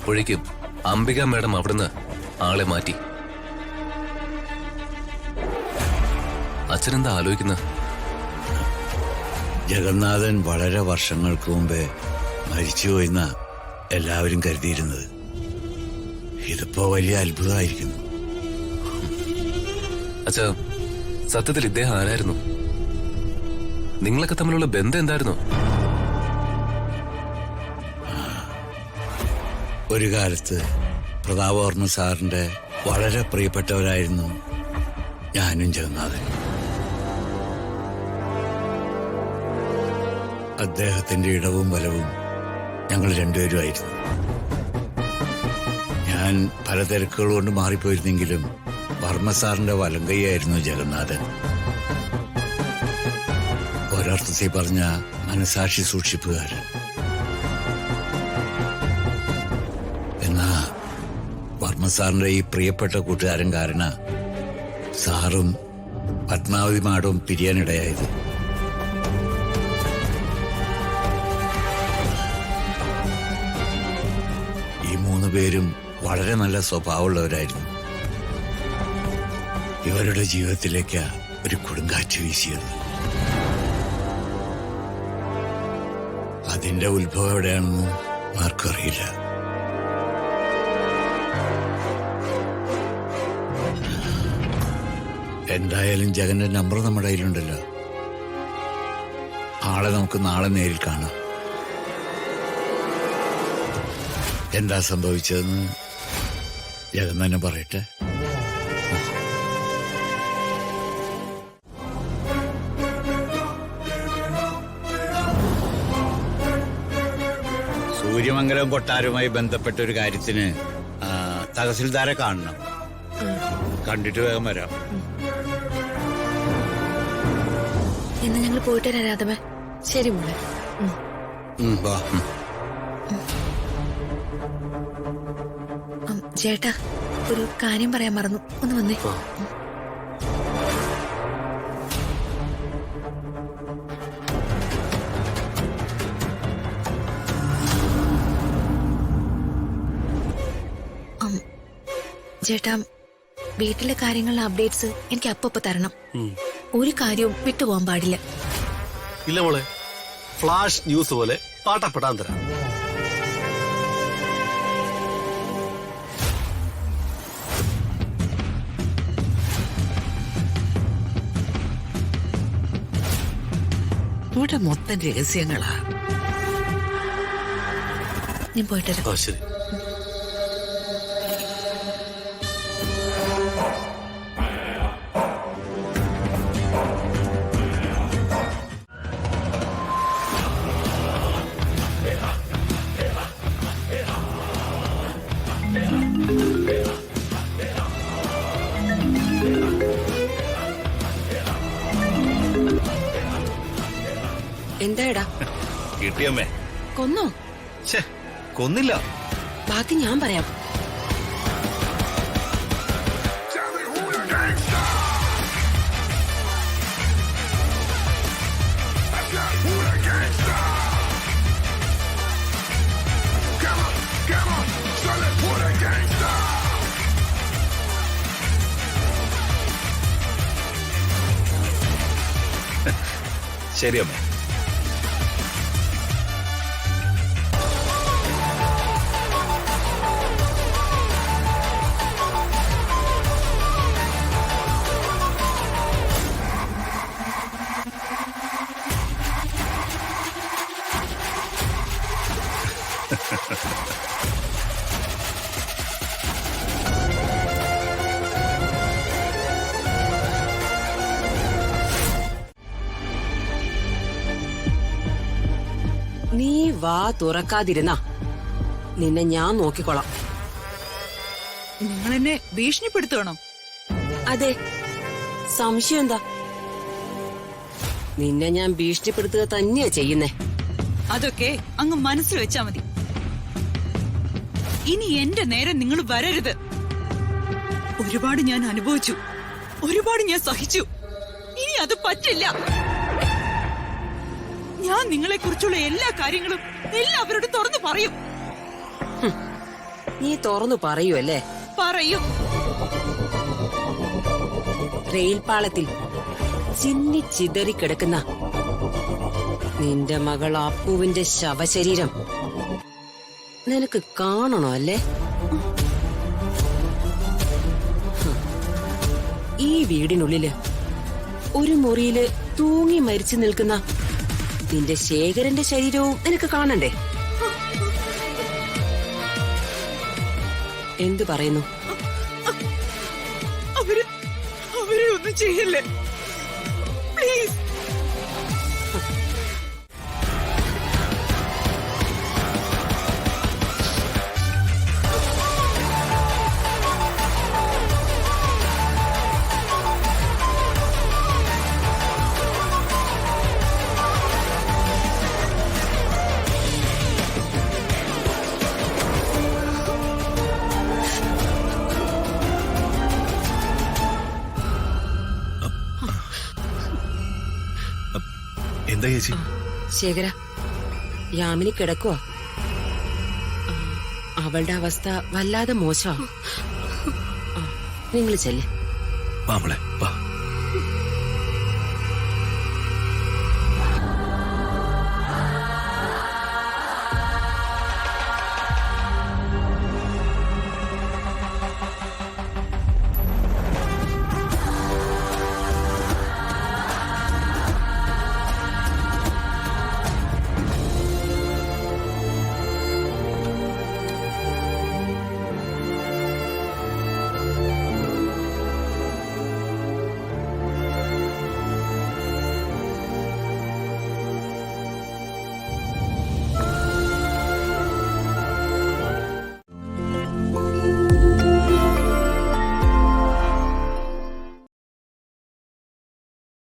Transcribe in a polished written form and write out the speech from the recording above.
അപ്പോഴേക്കും അംബിക മാഡം അവിടുന്ന് ആളെ മാറ്റി. അച്ഛനെന്താ ആലോചിക്കുന്നത്? ജഗന്നാഥൻ വളരെ വർഷങ്ങൾക്ക് മുമ്പേ മരിച്ചുപോയിന്ന എല്ലാവരും കരുതിയിരുന്നത്. ഇതിപ്പോ വലിയ അത്ഭുതമായിരിക്കുന്നു. അച്ഛാ, സത്യത്തിൽ ഇദ്ദേഹം ആരായിരുന്നു? നിങ്ങളൊക്കെ തമ്മിലുള്ള ബന്ധം എന്തായിരുന്നു? ഒരു കാലത്ത് പ്രതാപവർമ്മ സാറിന്റെ വളരെ പ്രിയപ്പെട്ടവരായിരുന്നു ഞാനും ജഗന്നാഥൻ. അദ്ദേഹത്തിന്റെ ഇടവും വലവും ഞങ്ങൾ രണ്ടുപേരുമായിരുന്നു. ഞാൻ പല തിരക്കുകൾ കൊണ്ട് മാറിപ്പോയിരുന്നെങ്കിലും വർമ്മ സാറിന്റെ വലങ്കൈയായിരുന്നു ജഗന്നാഥൻ. ഒരർത്ഥത്തിൽ പറഞ്ഞ മനസാക്ഷി സൂക്ഷിപ്പുകാരൻ. എന്നാ വർമ്മ സാറിന്റെ ഈ പ്രിയപ്പെട്ട കൂട്ടുകാരൻ കാരണ സാറും പത്മാവതി മാഡവും പിരിയാനിടയായത്. ഈ മൂന്ന് പേരും വളരെ നല്ല സ്വഭാവമുള്ളവരായിരുന്നു. ഇവരുടെ ജീവിതത്തിലേക്ക് ഒരു കൊടുങ്കാറ്റ് വീശിയത്. അതിന്റെ ഉത്ഭവം എവിടെയാണെന്ന് ആർക്കും അറിയില്ല. എന്തായാലും ജഗന്റെ നമ്പർ നമ്മുടെ കയ്യിലുണ്ടല്ലോ. ആളെ നമുക്ക് നാളെ നേരിൽ കാണാം. എന്താ സംഭവിച്ചതെന്ന് ജഗൻ തന്നെ പറയട്ടെ. സൂര്യമംഗലം കൊട്ടാരവുമായി ബന്ധപ്പെട്ട ഒരു കാര്യത്തിന് തഹസിൽദാരെ കാണണം. കണ്ടിട്ട് വേഗം വരാം. എന്നാ ഞങ്ങൾ പോയിട്ട് വരാം രാധമേ. ശരി മോളെ. ചേട്ടാ, ഒരു കാര്യം പറയാൻ മറന്നു. ഒന്ന് വന്നേ. ചേട്ടാ, വീട്ടിലെ കാര്യങ്ങളിലെ അപ്ഡേറ്റ്സ് എനിക്ക് അപ്പപ്പോ തരണം. ഒരു കാര്യവും വിട്ടുപോകാൻ പാടില്ല. ഇല്ല മോളെ, ഫ്ലാഷ് ന്യൂസ് പോലെ പാട്ടപ്പെടാൻ തരാം. ഇവിടെ മൊത്തം രഹസ്യങ്ങളാ. ഞാൻ പോയിട്ട് വരാം. ശരി. എന്താടാ കിട്ടിയമ്മേ? കൊന്നോ? കൊന്നില്ല. ബാക്കി ഞാൻ പറയാം. ശരി അമ്മേ. നീ വാ തുറക്കാതിരുന്ന നിന്നെ ഞാൻ നോക്കിക്കൊള്ളാം. നിങ്ങൾ എന്നെ ഭീഷണിപ്പെടുത്തണോ? അതെ, സംശയം എന്താ? നിന്നെ ഞാൻ ഭീഷണിപ്പെടുത്തുക തന്നെയാ ചെയ്യുന്നേ. അതൊക്കെ അങ്ങ് മനസ്സിൽ വെച്ചാ മതി. ഇനി എന്റെ നേരെ നിങ്ങൾ വരരുത്. ഒരുപാട് ഞാൻ അനുഭവിച്ചു, ഒരുപാട് ഞാൻ സഹിച്ചു. ഇനി അത് പറ്റില്ല. ഞാൻ നിങ്ങളെ കുറിച്ചുള്ള എല്ലാ കാര്യങ്ങളും എല്ലാവരോടും തുറന്നു പറയും. നീ തുറന്നു പറയുമല്ലേ? പറയും. റെയിൽപാളത്തിൽ ചിന്നി ചിതറി കിടക്കുന്ന നിന്റെ മകൾ അപ്പുവിന്റെ ശവശരീരം നിനക്ക് കാണണോ അല്ലേ? ഈ വീടിനുള്ളില് ഒരു മുറിയില് തൂങ്ങി മരിച്ചു നിൽക്കുന്ന നിന്റെ ശേഖരന്റെ ശരീരവും നിനക്ക് കാണണ്ടേ? എന്തു പറയുന്നു? അവരെ ഒന്നും ചെയ്യല്ലേ പ്ലീസ്. എന്താ ചേച്ചി? ശേഖര, യാമിനി കിടക്കുവാ. അവളുടെ അവസ്ഥ വല്ലാതെ മോശമാ. നിങ്ങൾ ചെല്ലേ. വാ മോളെ വാ.